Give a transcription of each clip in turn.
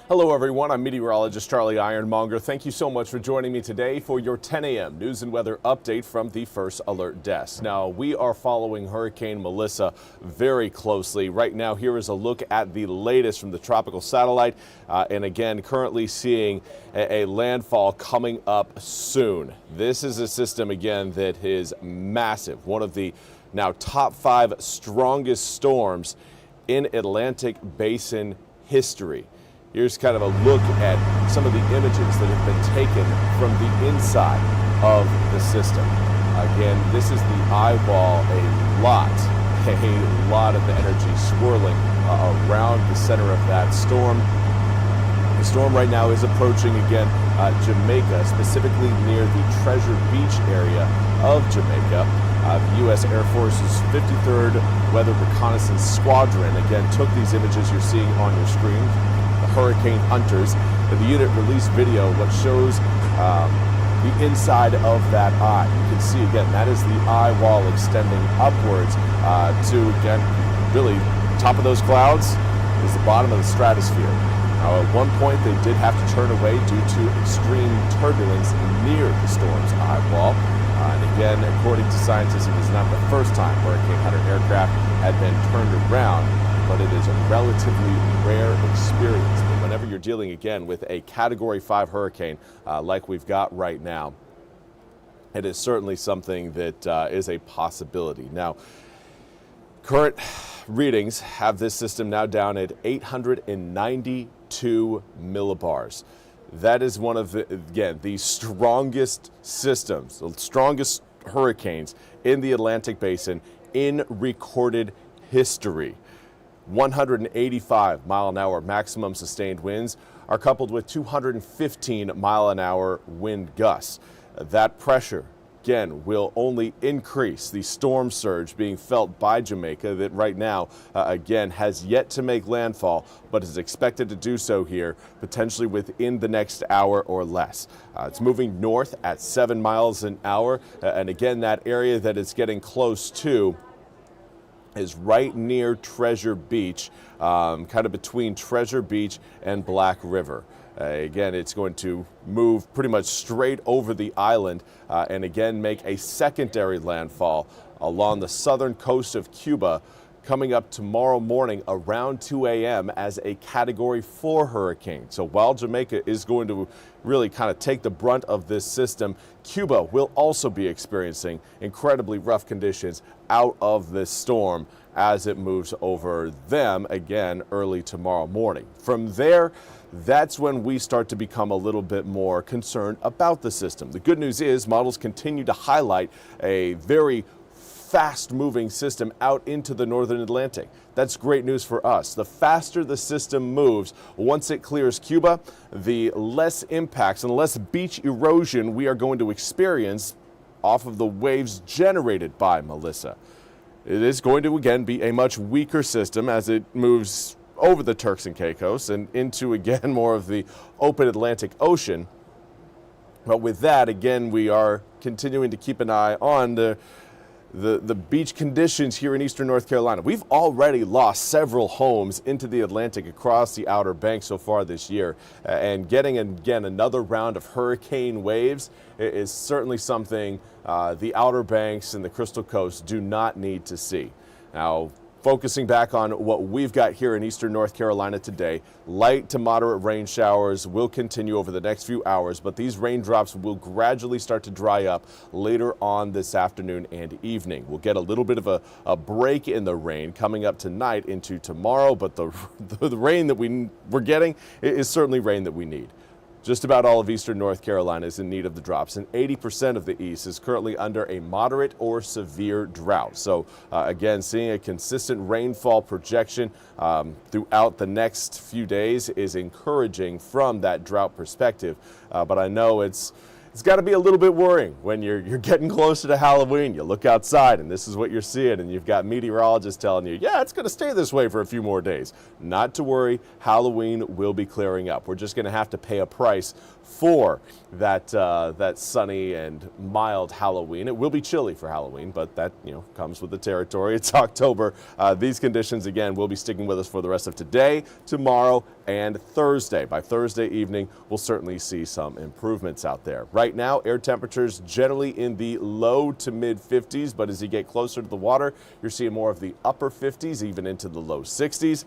Hello everyone, I'm Meteorologist Charlie Ironmonger. Thank you so much for joining me today for your 10 a.m. news and weather update from the First Alert Desk. Now, we are following Hurricane Melissa very closely. Right now, here is a look at the latest from the tropical satellite. And again, currently seeing a landfall coming up soon. This is a system, again, that is massive. One of the now top 5 strongest storms in Atlantic Basin history. Here's kind of a look at some of the images that have been taken from the inside of the system. Again, this is the eyeball, a lot of the energy swirling around the center of that storm. The storm right now is approaching, again, Jamaica, specifically near the Treasure Beach area of Jamaica. The U.S. Air Force's 53rd Weather Reconnaissance Squadron, again, took these images you're seeing on your screen. Hurricane hunters. The unit released video what shows the inside of that eye. You can see again that is the eye wall extending upwards to again really top of those clouds is the bottom of the stratosphere. Now at one point they did have to turn away due to extreme turbulence near the storm's eye wall. And again, according to scientists, it was not the first time Hurricane Hunter aircraft had been turned around, but it is a relatively rare experience. But whenever you're dealing again with a Category 5 hurricane like we've got right now, it is certainly something that is a possibility. Now, current readings have this system now down at 892 millibars. That is one of the strongest systems, the strongest hurricanes in the Atlantic Basin in recorded history. 185 mile an hour maximum sustained winds are coupled with 215 mile an hour wind gusts. That pressure, again, will only increase the storm surge being felt by Jamaica that right now, again, has yet to make landfall, but is expected to do so here potentially within the next hour or less. It's moving north at 7 miles an hour. And again, that area that it's getting close to is right near Treasure Beach, kind of between Treasure Beach and Black River. Again, it's going to move pretty much straight over the island and again make a secondary landfall along the southern coast of Cuba coming up tomorrow morning around 2 a.m. as a Category 4 hurricane. So while Jamaica is going to really kind of take the brunt of this system, Cuba will also be experiencing incredibly rough conditions out of this storm as it moves over them again early tomorrow morning. From there, that's when we start to become a little bit more concerned about the system. The good news is models continue to highlight a very fast-moving system out into the northern Atlantic. That's great news for us. The faster the system moves, once it clears Cuba, the less impacts and less beach erosion we are going to experience off of the waves generated by Melissa. It is going to, again, be a much weaker system as it moves over the Turks and Caicos and into, again, more of the open Atlantic Ocean. But with that, again, we are continuing to keep an eye on the beach conditions here in eastern North Carolina. We've already lost several homes into the Atlantic across the Outer Banks so far this year. And getting, again, another round of hurricane waves is certainly something the Outer Banks and the Crystal Coast do not need to see. Now, focusing back on what we've got here in eastern North Carolina today, light to moderate rain showers will continue over the next few hours, but these raindrops will gradually start to dry up later on this afternoon and evening. We'll get a little bit of a break in the rain coming up tonight into tomorrow, but the rain that we're getting is certainly rain that we need. Just about all of eastern North Carolina is in need of the drops, and 80% of the east is currently under a moderate or severe drought. So again, seeing a consistent rainfall projection throughout the next few days is encouraging from that drought perspective. But I know it's got to be a little bit worrying when you're getting closer to Halloween. You look outside and this is what you're seeing, and you've got meteorologists telling you, yeah, it's going to stay this way for a few more days. Not to worry, Halloween will be clearing up. We're just going to have to pay a price for that sunny and mild Halloween. It will be chilly for Halloween, but that comes with the territory. It's October. These conditions again will be sticking with us for the rest of today, tomorrow, and Thursday. By Thursday evening, we'll certainly see some improvements out there. Right now, air temperatures generally in the low to mid 50s, but as you get closer to the water, you're seeing more of the upper 50s, even into the low 60s.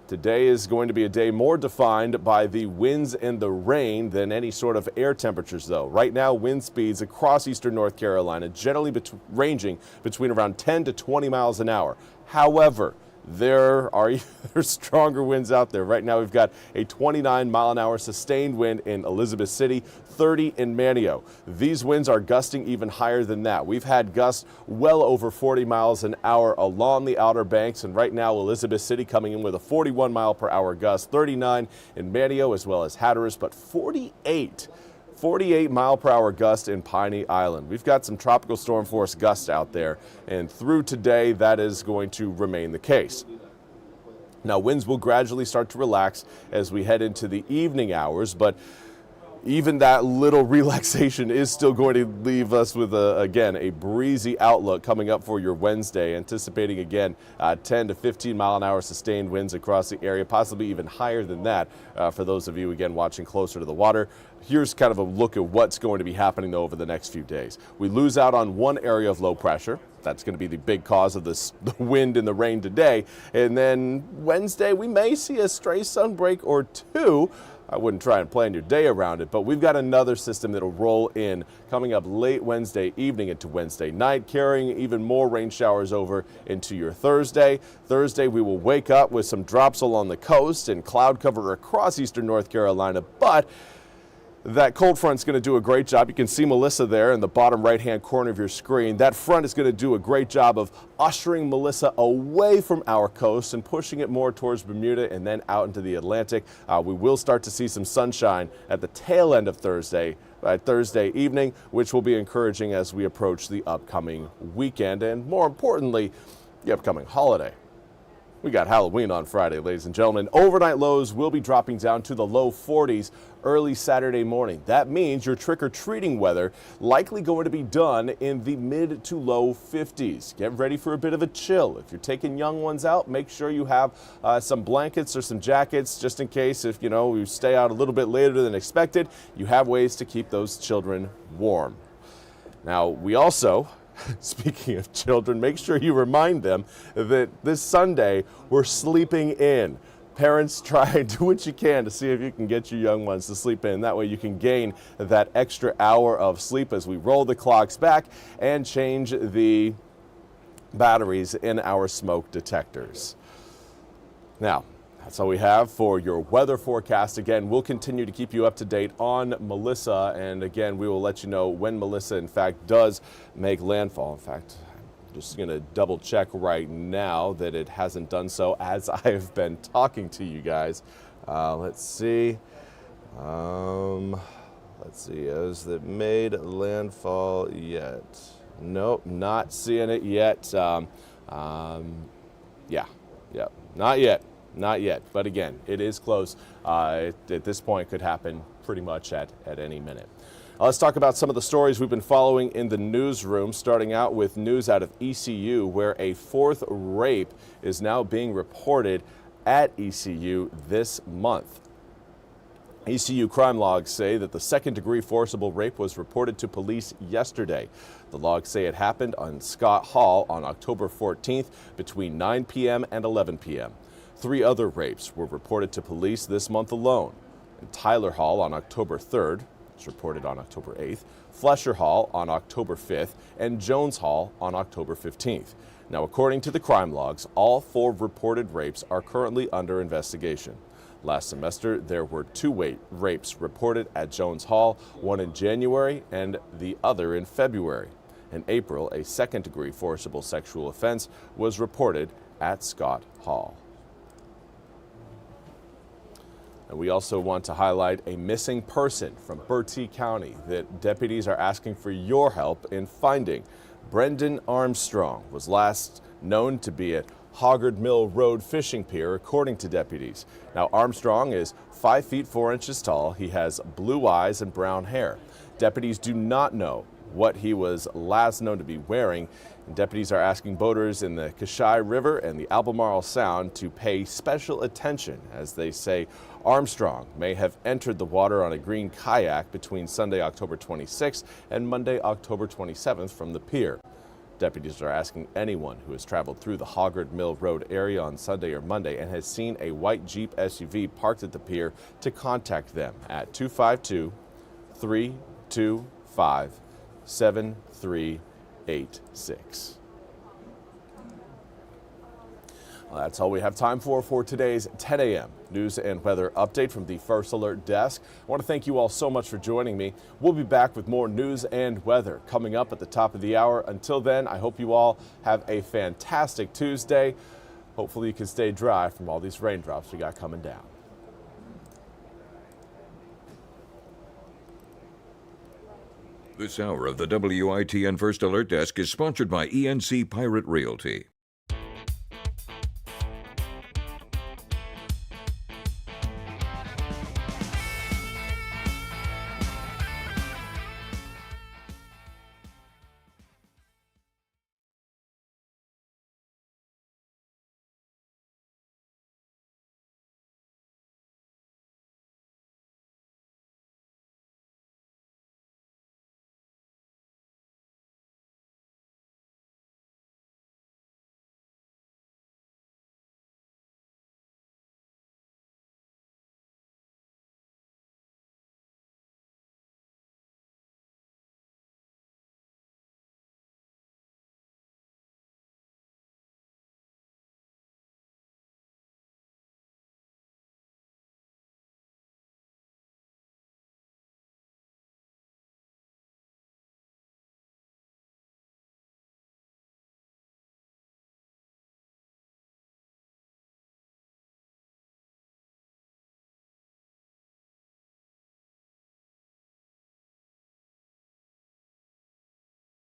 Today is going to be a day more defined by the winds and the rain than any sort of air temperatures, though. Right now, wind speeds across eastern North Carolina generally ranging between around 10 to 20 miles an hour. However, there are stronger winds out there. Right now, we've got a 29-mile-an-hour sustained wind in Elizabeth City, 30 in Manteo. These winds are gusting even higher than that. We've had gusts well over 40 miles an hour along the Outer Banks, and right now, Elizabeth City coming in with a 41-mile-per-hour gust, 39 in Manteo as well as Hatteras, but 48 mile-per-hour gust in Piney Island. We've got some tropical storm force gusts out there, and through today, that is going to remain the case. Now, winds will gradually start to relax as we head into the evening hours, but even that little relaxation is still going to leave us with, again, a breezy outlook coming up for your Wednesday, anticipating, again, 10 to 15 mile-an-hour sustained winds across the area, possibly even higher than that for those of you, again, watching closer to the water. Here's kind of a look at what's going to be happening, though, over the next few days. We lose out on one area of low pressure. That's going to be the big cause of the wind and the rain today. And then Wednesday, we may see a stray sunbreak or two. I wouldn't try and plan your day around it, but we've got another system that'll roll in coming up late Wednesday evening into Wednesday night, carrying even more rain showers over into your Thursday. Thursday, we will wake up with some drops along the coast and cloud cover across eastern North Carolina, but that cold front's going to do a great job. You can see Melissa there in the bottom right-hand corner of your screen. That front is going to do a great job of ushering Melissa away from our coast and pushing it more towards Bermuda and then out into the Atlantic. We will start to see some sunshine at the tail end of Thursday, by Thursday evening, which will be encouraging as we approach the upcoming weekend and, more importantly, the upcoming holiday. We got Halloween on Friday, ladies and gentlemen. Overnight lows will be dropping down to the low 40s early Saturday morning. That means your trick-or-treating weather likely going to be done in the mid to low 50s. Get ready for a bit of a chill. If you're taking young ones out, make sure you have some blankets or some jackets just in case if, you stay out a little bit later than expected. You have ways to keep those children warm. Now, we also, speaking of children, make sure you remind them that this Sunday we're sleeping in. Parents, try and do what you can to see if you can get your young ones to sleep in. That way you can gain that extra hour of sleep as we roll the clocks back and change the batteries in our smoke detectors. Now, that's all we have for your weather forecast. Again, we'll continue to keep you up to date on Melissa, and again, we will let you know when Melissa, in fact, does make landfall. In fact, I'm just going to double check right now that it hasn't done so as I have been talking to you guys. Let's see. Has it made landfall yet? Nope, not seeing it yet. Not yet, but again, it is close. At this point, could happen pretty much at any minute. Let's talk about some of the stories we've been following in the newsroom, starting out with news out of ECU, where a fourth rape is now being reported at ECU this month. ECU crime logs say that the second-degree forcible rape was reported to police yesterday. The logs say it happened on Scott Hall on October 14th between 9 p.m. and 11 p.m. 3 other rapes were reported to police this month alone. In Tyler Hall on October 3rd, it's reported on October 8th, Flesher Hall on October 5th, and Jones Hall on October 15th. Now, according to the crime logs, all 4 reported rapes are currently under investigation. Last semester, there were 2 rapes reported at Jones Hall, one in January and the other in February. In April, a second-degree forcible sexual offense was reported at Scott Hall. And we also want to highlight a missing person from Bertie County that deputies are asking for your help in finding. Brendan Armstrong was last known to be at Hoggard Mill Road Fishing Pier, according to deputies. Now, Armstrong is 5 feet 4 inches tall. He has blue eyes and brown hair. Deputies do not know what he was last known to be wearing. And deputies are asking boaters in the Kashai River and the Albemarle Sound to pay special attention, as they say Armstrong may have entered the water on a green kayak between Sunday, October 26th and Monday, October 27th from the pier. Deputies are asking anyone who has traveled through the Hoggard Mill Road area on Sunday or Monday and has seen a white Jeep SUV parked at the pier to contact them at 252-325-7386. Well, that's all we have time for today's 10 a.m. news and weather update from the First Alert Desk. I want to thank you all so much for joining me. We'll be back with more news and weather coming up at the top of the hour. Until then, I hope you all have a fantastic Tuesday. Hopefully you can stay dry from all these raindrops we got coming down. This hour of the WITN First Alert Desk is sponsored by ENC Pirate Realty.